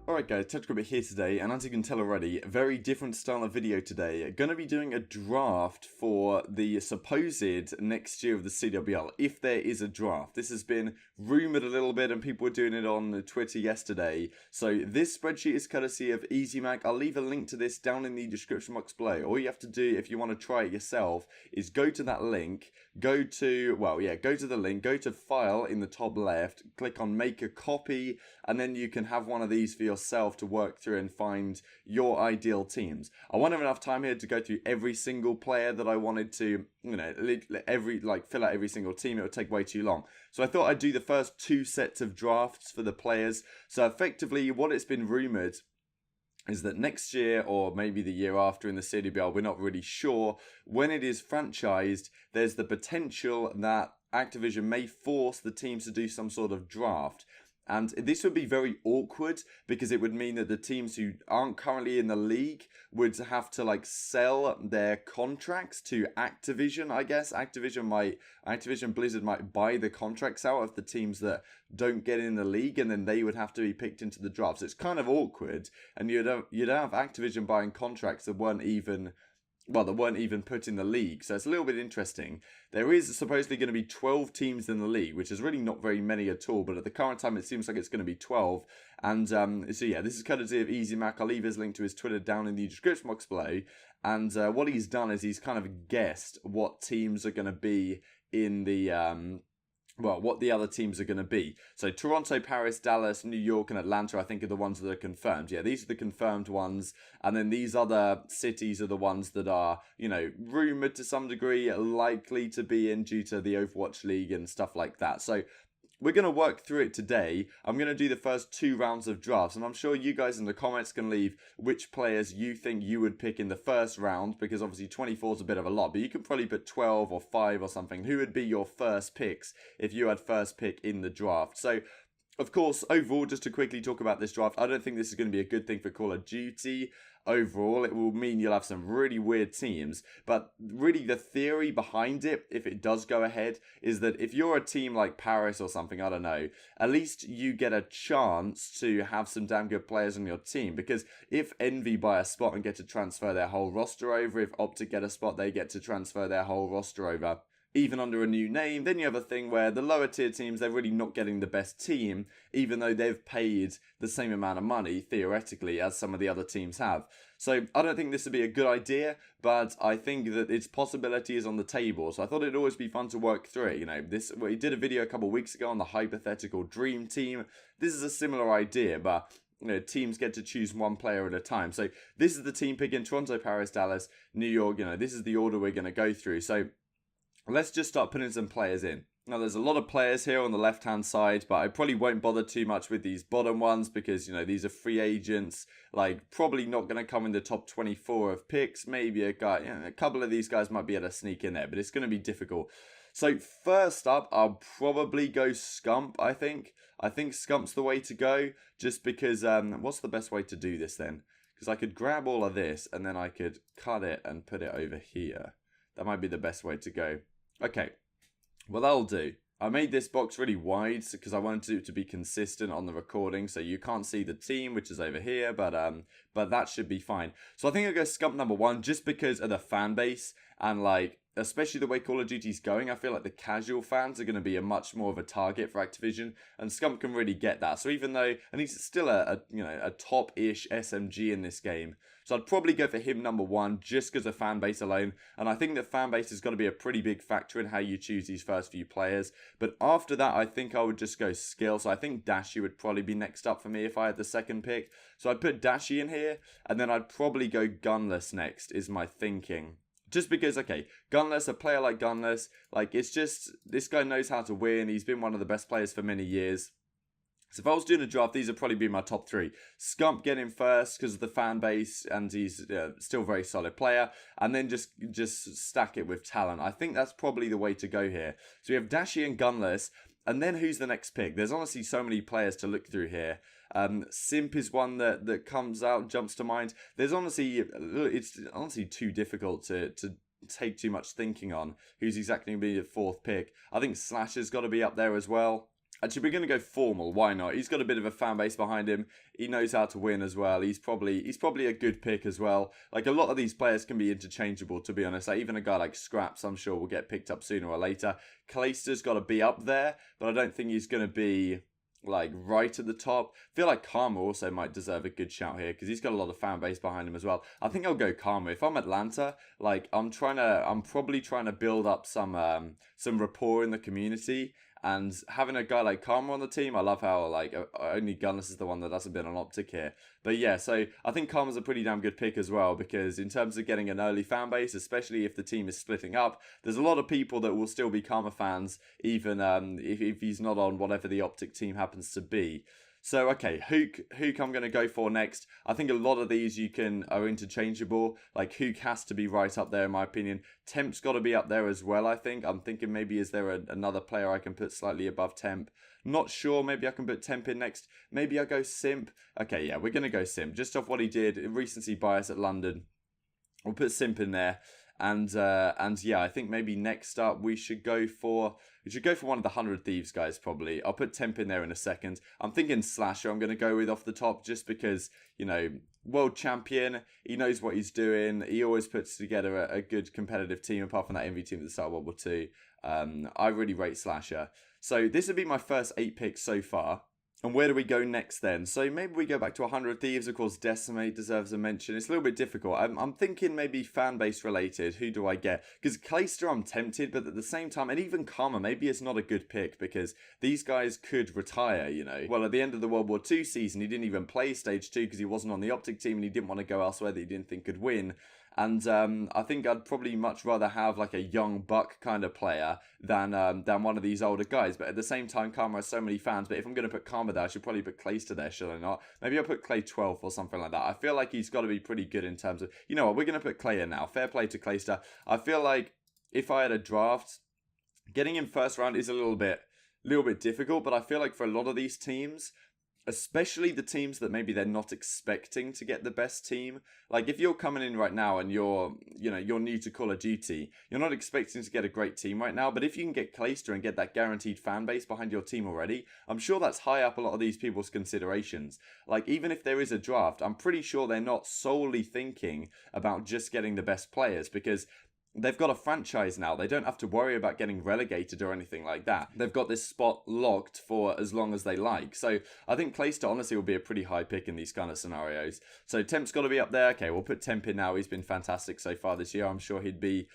Alright guys, TechGribbit here today, and as you can tell already, a very different style of video today. Going to be doing a draft for the supposed next year of the CWL, if there is a draft. This has been rumoured a little bit and people were doing it on Twitter yesterday. So this spreadsheet is courtesy of EasyMac. I'll leave a link to this down in the description box below. All you have to do if you want to try it yourself is go to that link, go to the link, go to File in the top left, click on Make a Copy, and then you can have one of these for yourself to work through and find your ideal teams. I won't have enough time here to go through every single player that I wanted to, fill out every single team. It would take way too long. So I thought I'd do the first two sets of drafts for the players. So effectively, what it's been rumoured is that next year, or maybe the year after in the CWL, we're not really sure, when it is franchised, there's the potential that Activision may force the teams to do some sort of draft. And this would be very awkward because it would mean that the teams who aren't currently in the league would have to sell their contracts to Activision, I guess. Activision Blizzard might buy the contracts out of the teams that don't get in the league, and then they would have to be picked into the draft. So it's kind of awkward, and you'd have Activision buying contracts that weren't even put in the league. So it's a little bit interesting. There is supposedly going to be 12 teams in the league, which is really not very many at all. But at the current time, it seems like it's going to be 12. And so yeah, this is courtesy of EasyMac. I'll leave his link to his Twitter down in the description box below. And what he's done is he's kind of guessed what teams are going to be in the what the other teams are going to be. So Toronto, Paris, Dallas, New York, and Atlanta, I think, are the ones that are confirmed. Yeah, these are the confirmed ones. And then these other cities are the ones that are, rumoured to some degree, likely to be in due to the Overwatch League and stuff like that. So we're going to work through it today. I'm going to do the first two rounds of drafts, and I'm sure you guys in the comments can leave which players you think you would pick in the first round, because obviously 24 is a bit of a lot, but you can probably put 12 or 5 or something. Who would be your first picks if you had first pick in the draft? So, of course, overall, just to quickly talk about this draft, I don't think this is going to be a good thing for Call of Duty. Overall, it will mean you'll have some really weird teams, but really the theory behind it, if it does go ahead, is that if you're a team like Paris or something, I don't know, at least you get a chance to have some damn good players on your team, because if Envy buy a spot and get to transfer their whole roster over, if Optic get a spot, they get to transfer their whole roster over, even under a new name, then you have a thing where the lower tier teams, they're really not getting the best team, even though they've paid the same amount of money, theoretically, as some of the other teams have. So I don't think this would be a good idea, but I think that its possibility is on the table. So I thought it'd always be fun to work through it. We did a video a couple of weeks ago on the hypothetical dream team. This is a similar idea, but teams get to choose one player at a time. So this is the team picking: Toronto, Paris, Dallas, New York. This is the order we're going to go through. So let's just start putting some players in. Now, there's a lot of players here on the left-hand side, but I probably won't bother too much with these bottom ones because, these are free agents. Probably not going to come in the top 24 of picks. Maybe a couple of these guys might be able to sneak in there, but it's going to be difficult. So, first up, I'll probably go Scump, I think. I think Scump's the way to go, just because, what's the best way to do this then? Because I could grab all of this, and then I could cut it and put it over here. That might be the best way to go. Okay, well, that'll do. I made this box really wide because I wanted it to be consistent on the recording, so you can't see the team, which is over here, but that should be fine. So I think I'll go Scump number 1 just because of the fan base and especially the way Call of Duty's going. I feel like the casual fans are going to be a much more of a target for Activision, and Scump can really get that. So even though, and he's still a top-ish SMG in this game, so I'd probably go for him number 1 just because of fan base alone. And I think that fan base is going to be a pretty big factor in how you choose these first few players. But after that, I think I would just go skill. So I think Dashi would probably be next up for me if I had the second pick. So I'd put Dashi in here, and then I'd probably go Gunless next, is my thinking. Just because, okay, Gunless, a player like Gunless, it's just, this guy knows how to win. He's been one of the best players for many years. So if I was doing a draft, these would probably be my top 3. Scump get in first because of the fan base, and he's still a very solid player. And then just stack it with talent. I think that's probably the way to go here. So we have Dashi and Gunless. And then who's the next pick? There's honestly so many players to look through here. Simp is one that jumps to mind. It's honestly too difficult to take too much thinking on who's exactly going to be the 4th pick. I think Slash has got to be up there as well. Actually, we're going to go formal. Why not? He's got a bit of a fan base behind him. He knows how to win as well. He's probably a good pick as well. Like, a lot of these players can be interchangeable, to be honest. Like, even a guy like Scraps, I'm sure will get picked up sooner or later. Clayster's got to be up there, but I don't think he's going to be like right at the top. I feel like Karma also might deserve a good shout here because he's got a lot of fan base behind him as well. I think I'll go Karma. If I'm Atlanta, like I'm probably trying to build up some rapport in the community. And having a guy like Karma on the team, I love how like only Gunless is the one that hasn't been on Optic here. But yeah, so I think Karma's a pretty damn good pick as well, because in terms of getting an early fan base, especially if the team is splitting up, there's a lot of people that will still be Karma fans, even if he's not on whatever the Optic team happens to be. So, okay, Hook I'm going to go for next. I think a lot of these are interchangeable. Like, Hook has to be right up there, in my opinion. Temp's got to be up there as well, I think. I'm thinking maybe is there another player I can put slightly above Temp? Not sure. Maybe I can put Temp in next. Maybe I go Simp. Okay, yeah, we're going to go Simp. Just off what he did, recency bias at London. We'll put Simp in there. And yeah, I think maybe next up we should go for one of the 100 Thieves guys, probably. I'll put Temp in there in a second. I'm thinking Slasher I'm going to go with off the top, just because, you know, world champion, he knows what he's doing. He always puts together a good competitive team, apart from that MV team at the start of World War II. I really rate Slasher. So this would be my first 8 picks so far. And where do we go next then? So maybe we go back to 100 Thieves. Of course, Decimate deserves a mention. It's a little bit difficult. I'm thinking maybe fan base related. Who do I get? Because Clayster, I'm tempted, but at the same time, and even Karma, maybe it's not a good pick because these guys could retire, you know. Well, at the end of the World War II season, he didn't even play Stage 2 because he wasn't on the Optic team and he didn't want to go elsewhere that he didn't think could win. And I think I'd probably much rather have like a young buck kind of player than one of these older guys. But at the same time, Karma has so many fans. But if I'm going to put Karma there, I should probably put Clayster there, should I not? Maybe I'll put Clay 12th or something like that. I feel like he's got to be pretty good in terms of... You know what? We're going to put Clay in now. Fair play to Clayster. I feel like if I had a draft, getting him first round is a little bit difficult. But I feel like for a lot of these teams... especially the teams that maybe they're not expecting to get the best team. Like if you're coming in right now and you're new to Call of Duty, you're not expecting to get a great team right now. But if you can get Clayster and get that guaranteed fan base behind your team already, I'm sure that's high up a lot of these people's considerations. Like even if there is a draft, I'm pretty sure they're not solely thinking about just getting the best players, because they've got a franchise now. They don't have to worry about getting relegated or anything like that. They've got this spot locked for as long as they like. So I think Clayster honestly will be a pretty high pick in these kind of scenarios. So Temp's got to be up there. Okay, we'll put Temp in now. He's been fantastic so far this year. I'm sure he'd be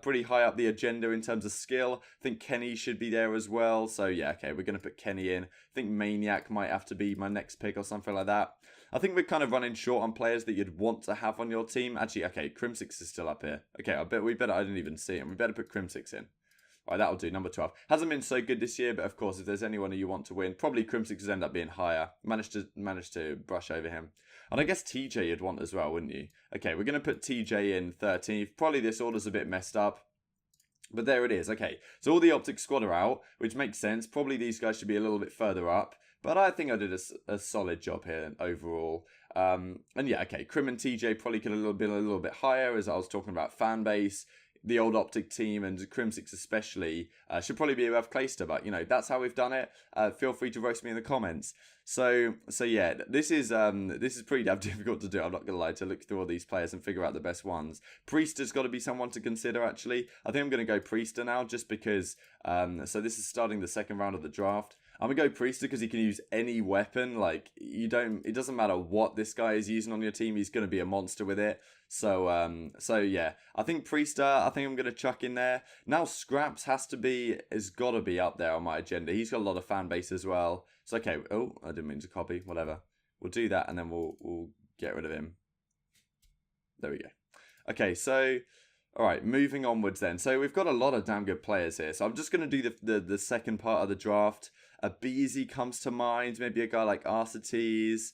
pretty high up the agenda in terms of skill. I think Kenny should be there as well. So yeah, okay, we're going to put Kenny in. I think Maniac might have to be my next pick or something like that. I think we're kind of running short on players that you'd want to have on your team. Actually, okay, Crimsix is still up here. Okay, I didn't even see him. We better put Crimsix in. All right, that'll do. Number 12. Hasn't been so good this year, but of course, if there's anyone who you want to win, probably Crimsix will end up being higher. Managed to brush over him. And I guess TJ you'd want as well, wouldn't you? Okay, we're going to put TJ in 13th. Probably this order's a bit messed up. But there it is. Okay, so all the Optic squad are out, which makes sense. Probably these guys should be a little bit further up. But I think I did a solid job here overall. And yeah, okay, Crim and TJ probably could have been a little bit higher, as I was talking about fan base. The old Optic team and Crimsix especially should probably be above Clayster, but you know, that's how we've done it. Feel free to roast me in the comments. So yeah, this is pretty damn difficult to do. I'm not gonna lie, to look through all these players and figure out the best ones. Priester's got to be someone to consider. Actually, I think I'm gonna go Priester now, just because. So this is starting the second round of the draft. I'm gonna go Priester because he can use any weapon. Like it doesn't matter what this guy is using on your team. He's gonna be a monster with it. So yeah, I think Priester, I think I'm gonna chuck in there. Now Scraps has got to be up there on my agenda. He's got a lot of fan base as well. So okay, oh, I didn't mean to copy. Whatever, we'll do that and then we'll get rid of him. There we go. Okay, so. All right, moving onwards then. So we've got a lot of damn good players here. So I'm just going to do the second part of the draft. A Beezy comes to mind. Maybe a guy like Arcetes.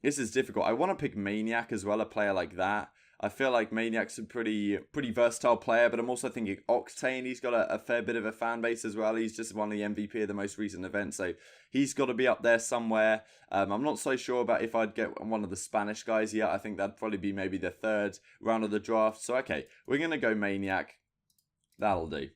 This is difficult. I want to pick Maniac as well, a player like that. I feel like Maniac's a pretty versatile player, but I'm also thinking Octane. He's got a fair bit of a fan base as well. He's just won the MVP of the most recent event, so he's got to be up there somewhere. I'm not so sure about if I'd get one of the Spanish guys yet. I think that'd probably be maybe the third round of the draft. So, okay, we're going to go Maniac. That'll do.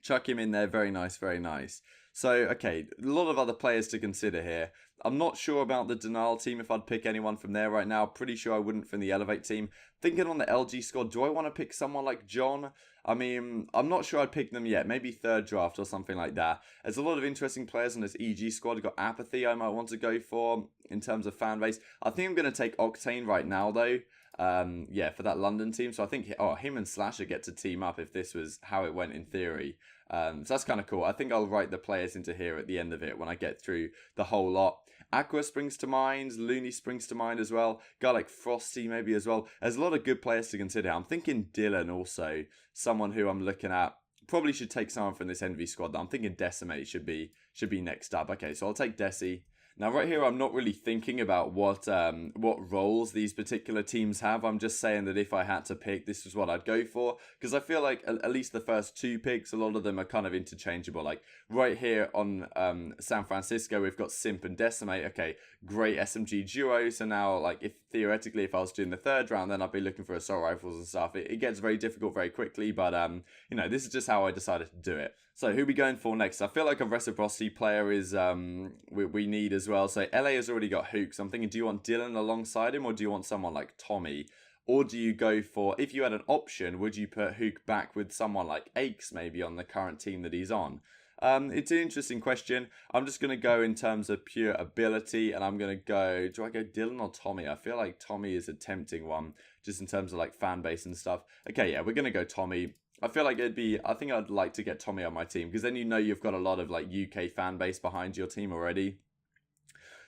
Chuck him in there. Very nice, very nice. So, okay, a lot of other players to consider here. I'm not sure about the Denial team if I'd pick anyone from there right now. Pretty sure I wouldn't from the Elevate team. Thinking on the LG squad, do I want to pick someone like John? I mean, I'm not sure I'd pick them yet. Maybe third draft or something like that. There's a lot of interesting players on this EG squad. You've got Apathy I might want to go for in terms of fan base. I think I'm going to take Octane right now, though. Yeah, for that London team. So I think, him and Slasher get to team up if this was how it went in theory. So that's kind of cool. I think I'll write the players into here at the end of it when I get through the whole lot. Aqua springs to mind, Looney springs to mind as well. Guy like Frosty maybe as well. There's a lot of good players to consider. I'm thinking Dylan also, someone who I'm looking at. Probably should take someone from this Envy squad. I'm thinking Decimate should be next up. Okay, so I'll take Desi. Now, right here, I'm not really thinking about what roles these particular teams have. I'm just saying that if I had to pick, this is what I'd go for. Because I feel like at least the first two picks, a lot of them are kind of interchangeable. Like right here on San Francisco, we've got Simp and Decimate. Okay, great SMG duo. So now, like, if theoretically, if I was doing the third round, then I'd be looking for assault rifles and stuff. It gets very difficult very quickly. But, you know, this is just how I decided to do it. So who are we going for next? I feel like a reciprocity player is we need as well. So LA has already got Hook. So I'm thinking, do you want Dylan alongside him or do you want someone like Tommy? Or do you go for, if you had an option, would you put Hook back with someone like Aches maybe on the current team that he's on? It's an interesting question. I'm just going to go in terms of pure ability and I'm going to go, do I go Dylan or Tommy? I feel like Tommy is a tempting one just in terms of like fan base and stuff. Okay, yeah, we're going to go Tommy. I feel like I think I'd like to get Tommy on my team because then you know you've got a lot of like UK fan base behind your team already.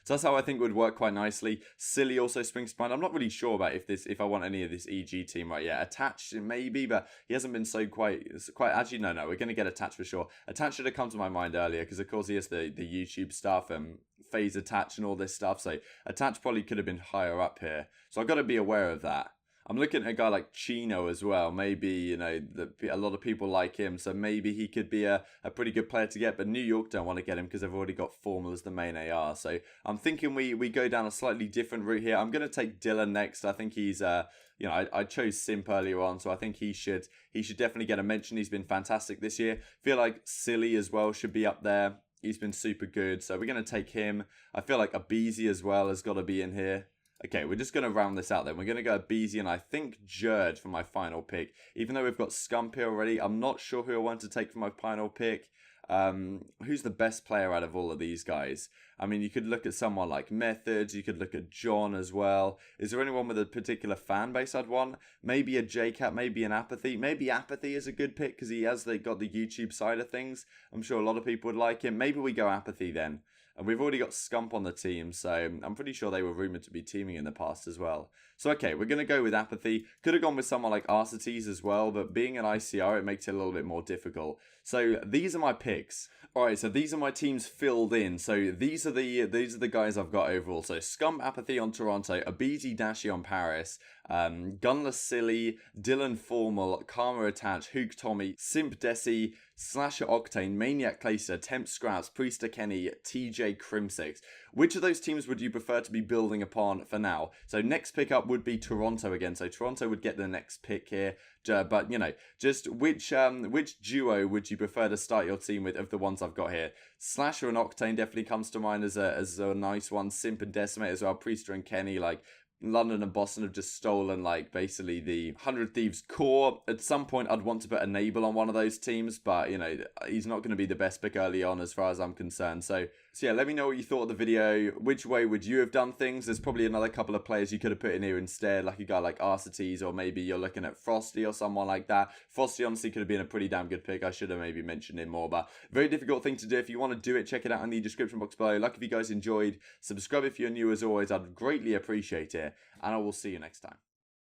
So that's how I think it would work quite nicely. Silly also springs to mind. I'm not really sure about if I want any of this EG team right yet. Attached maybe, but he hasn't been so quite actually no, we're going to get Attached for sure. Attached should have come to my mind earlier because of course he has the YouTube stuff and phase attach and all this stuff. So Attached probably could have been higher up here. So I've got to be aware of that. I'm looking at a guy like Chino as well. Maybe, you know, a lot of people like him. So maybe he could be a pretty good player to get. But New York don't want to get him because they've already got Formal as the main AR. So I'm thinking we go down a slightly different route here. I'm going to take Dylan next. I think he's, you know, I chose Simp earlier on. So I think he should definitely get a mention. He's been fantastic this year. Feel like Silly as well should be up there. He's been super good. So we're going to take him. I feel like Abizi as well has got to be in here. Okay, we're just going to round this out then. We're going to go Beezy and I think Jerd for my final pick. Even though we've got Scump here already, I'm not sure who I want to take for my final pick. Who's the best player out of all of these guys? I mean, you could look at someone like Methods. You could look at John as well. Is there anyone with a particular fan base I'd want? Maybe a JCat, maybe an Apathy. Maybe Apathy is a good pick because he has got the YouTube side of things. I'm sure a lot of people would like him. Maybe we go Apathy then. And we've already got Scump on the team, so I'm pretty sure they were rumoured to be teaming in the past as well. So, okay, we're going to go with Apathy. Could have gone with someone like Arcetes as well, but being an ICR, it makes it a little bit more difficult. So, these are my picks. Alright, so these are my teams filled in. So, these are the guys I've got overall. So, Scump, Apathy on Toronto, Abizi, Dashi on Paris, Gunless Silly, Dylan Formal, Karma Attach, Hook Tommy, Simp Desi, Slasher Octane, Maniac Clayster, Temp Scraps, Priester Kenny, TJ Crimsix. Which of those teams would you prefer to be building upon for now? So next pick up would be Toronto again. So Toronto would get the next pick here. But, you know, just which duo would you prefer to start your team with of the ones I've got here? Slasher and Octane definitely comes to mind as a nice one. Simp and Decimate as well. Priester and Kenny, like, London and Boston have just stolen, like, basically the 100 Thieves core. At some point, I'd want to put Enable on one of those teams, but, you know, he's not going to be the best pick early on as far as I'm concerned. So yeah, let me know what you thought of the video. Which way would you have done things? There's probably another couple of players you could have put in here instead, like a guy like Arcetes, or maybe you're looking at Frosty or someone like that. Frosty honestly could have been a pretty damn good pick. I should have maybe mentioned him more, but very difficult thing to do. If you want to do it, check it out in the description box below. Like if you guys enjoyed, subscribe if you're new as always. I'd greatly appreciate it, and I will see you next time.